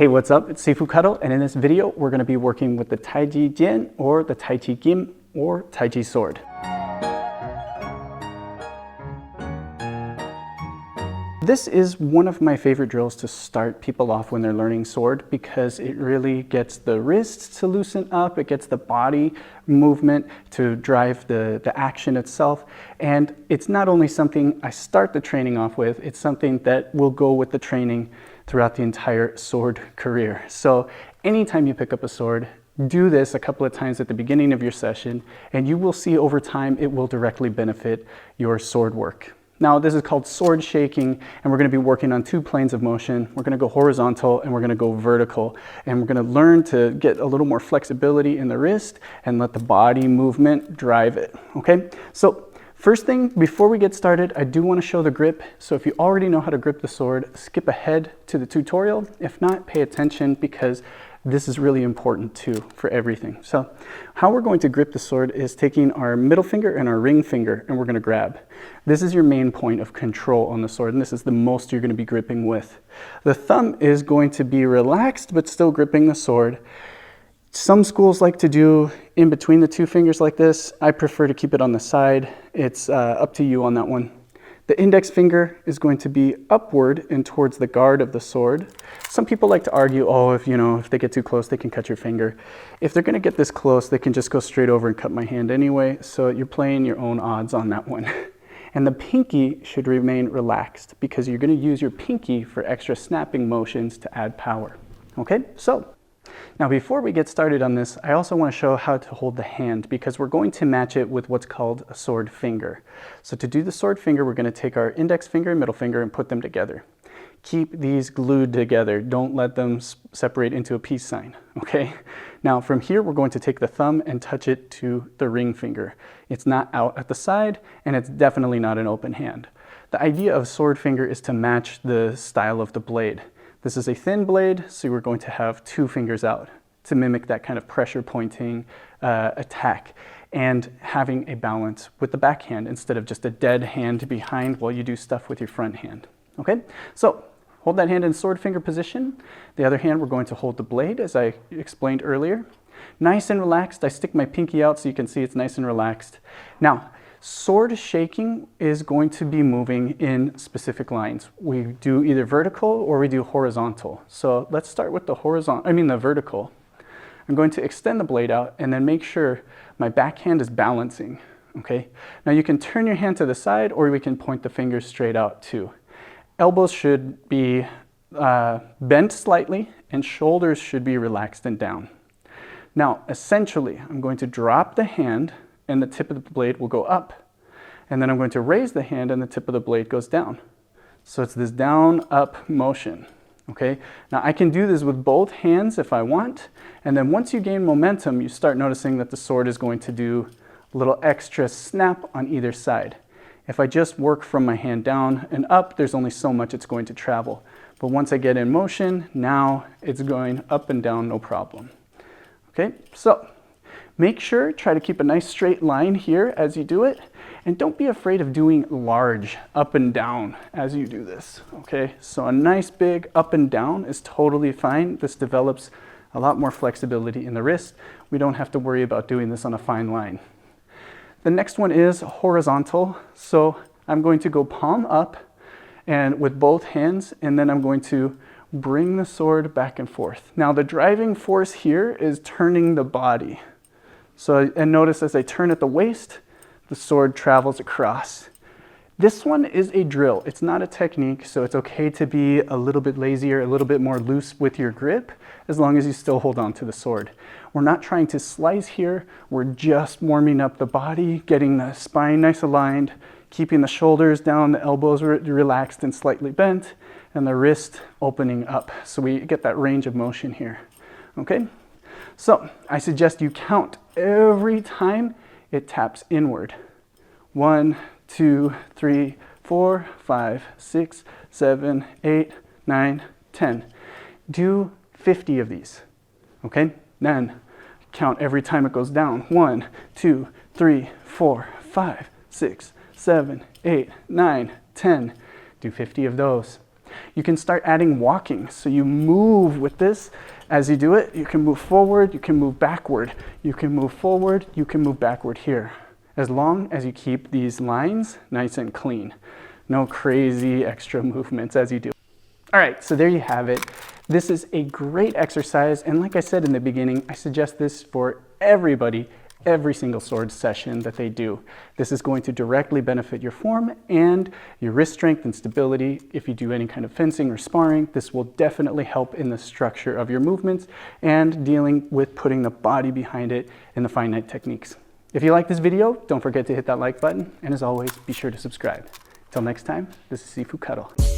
Hey, what's up? It's Sifu Kuttel, and in this video, we're going to be working with the Taiji jian, or the Taiji gim, or Taiji sword. This is one of my favorite drills to start people off when they're learning sword because it really gets the wrists to loosen up, it gets the body movement to drive the action itself, and it's not only something I start the training off with, it's something that will go with the training throughout the entire sword career. So anytime you pick up a sword, do this a couple of times at the beginning of your session, and you will see over time it will directly benefit your sword work. Now, this is called sword shaking, and we're going to be working on two planes of motion. We're going to go horizontal and we're going to go vertical, and we're going to learn to get a little more flexibility in the wrist and let the body movement drive it. Okay, so first thing, before we get started, I do want to show the grip. So if you already know how to grip the sword, skip ahead to the tutorial. If not, pay attention because this is really important too for everything. So how we're going to grip the sword is taking our middle finger and our ring finger, and we're going to grab. This is your main point of control on the sword, and this is the most you're going to be gripping with. The thumb is going to be relaxed but still gripping the sword. Some schools like to do in between the two fingers like this. I prefer to keep it on the side. It's up to you on that one. The index finger is going to be upward and towards the guard of the sword. Some people like to argue, oh, if they get too close, they can cut your finger. If they're going to get this close, they can just go straight over and cut my hand anyway. So you're playing your own odds on that one. And the pinky should remain relaxed because you're going to use your pinky for extra snapping motions to add power. Okay, so now before we get started on this, I also want to show how to hold the hand because we're going to match it with what's called a sword finger. So to do the sword finger, we're going to take our index finger and middle finger and put them together. Keep these glued together. Don't let them separate into a peace sign, okay? Now from here, we're going to take the thumb and touch it to the ring finger. It's not out at the side, and it's definitely not an open hand. The idea of sword finger is to match the style of the blade. This is a thin blade, so we're going to have two fingers out to mimic that kind of pressure pointing attack and having a balance with the backhand instead of just a dead hand behind while you do stuff with your front hand. Okay, so hold that hand in sword finger position. The other hand, we're going to hold the blade as I explained earlier. Nice and relaxed. I stick my pinky out so you can see it's nice and relaxed. Now, sword shaking is going to be moving in specific lines. We do either vertical or we do horizontal. So let's start with the vertical. I'm going to extend the blade out and then make sure my backhand is balancing, okay? Now you can turn your hand to the side or we can point the fingers straight out too. Elbows should be bent slightly and shoulders should be relaxed and down. Now, essentially, I'm going to drop the hand and the tip of the blade will go up. And then I'm going to raise the hand and the tip of the blade goes down. So it's this down, up motion, okay? Now I can do this with both hands if I want. And then once you gain momentum, you start noticing that the sword is going to do a little extra snap on either side. If I just work from my hand down and up, there's only so much it's going to travel. But once I get in motion, now it's going up and down, no problem. Okay, so make sure, try to keep a nice straight line here as you do it, and don't be afraid of doing large up and down as you do this, okay? So a nice big up and down is totally fine. This develops a lot more flexibility in the wrist. We don't have to worry about doing this on a fine line. The next one is horizontal. So I'm going to go palm up and with both hands, and then I'm going to bring the sword back and forth. Now the driving force here is turning the body. So, and notice as I turn at the waist, the sword travels across. This one is a drill. It's not a technique, so it's okay to be a little bit lazier, a little bit more loose with your grip, as long as you still hold on to the sword. We're not trying to slice here. We're just warming up the body, getting the spine nice aligned, keeping the shoulders down, the elbows relaxed and slightly bent, and the wrist opening up. So we get that range of motion here, okay? So I suggest you count every time it taps inward. 1, 2, 3, 4, 5, 6, 7, 8, 9, 10. Do 50 of these, okay? Then count every time it goes down. 1, 2, 3, 4, 5, 6, 7, 8, 9, 10. Do 50 of those. You can start adding walking. So you move with this. As you do it, you can move forward, you can move backward. You can move forward, you can move backward here. As long as you keep these lines nice and clean. No crazy extra movements as you do. All right, so there you have it. This is a great exercise, and like I said in the beginning, I suggest this for everybody, every single sword session that they do. This is going to directly benefit your form and your wrist strength and stability. If you do any kind of fencing or sparring, this will definitely help in the structure of your movements and dealing with putting the body behind it in the finite techniques. If you like this video, don't forget to hit that like button, and as always, be sure to subscribe. Until next time, this is Sifu Kuttel.